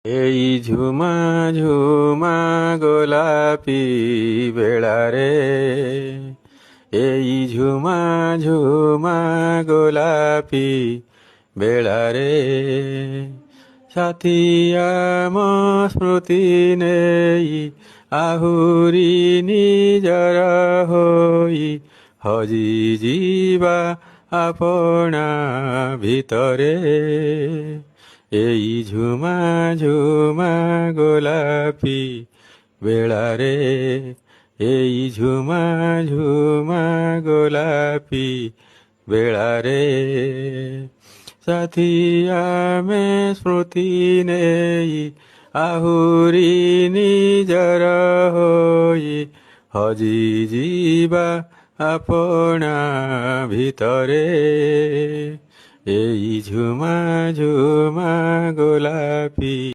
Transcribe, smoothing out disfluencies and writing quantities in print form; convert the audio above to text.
এই ঝুমা ঝুমা গোলাপি বেড়ারে, এই ঝুমা ঝুমা গোলাপি বেড়ারে, সাথী ଆମ ସ୍ମୃତି ନେଇ ଆହୁରି ନିଜର ହୋଇ ହଜିଯିବା ଆପଣା ଭିତରେ। ଏଇ ଝୁମା ଝୁମା ଗୋଲାପି ବେଳାରେ, ଏଇ ଝୁମା ଝୁମା ଗୋଲାପି ବେଳାରେ, ସାଥୀ ଆମେ ସ୍ମୃତି ନେଇ ଆହୁରି ନିଜର ହୋଇ ହଜିଯିବା ଆପଣା ଭିତରେ। ଏଇ ଝୁମା ଝୁମା ଗୋଲାପି।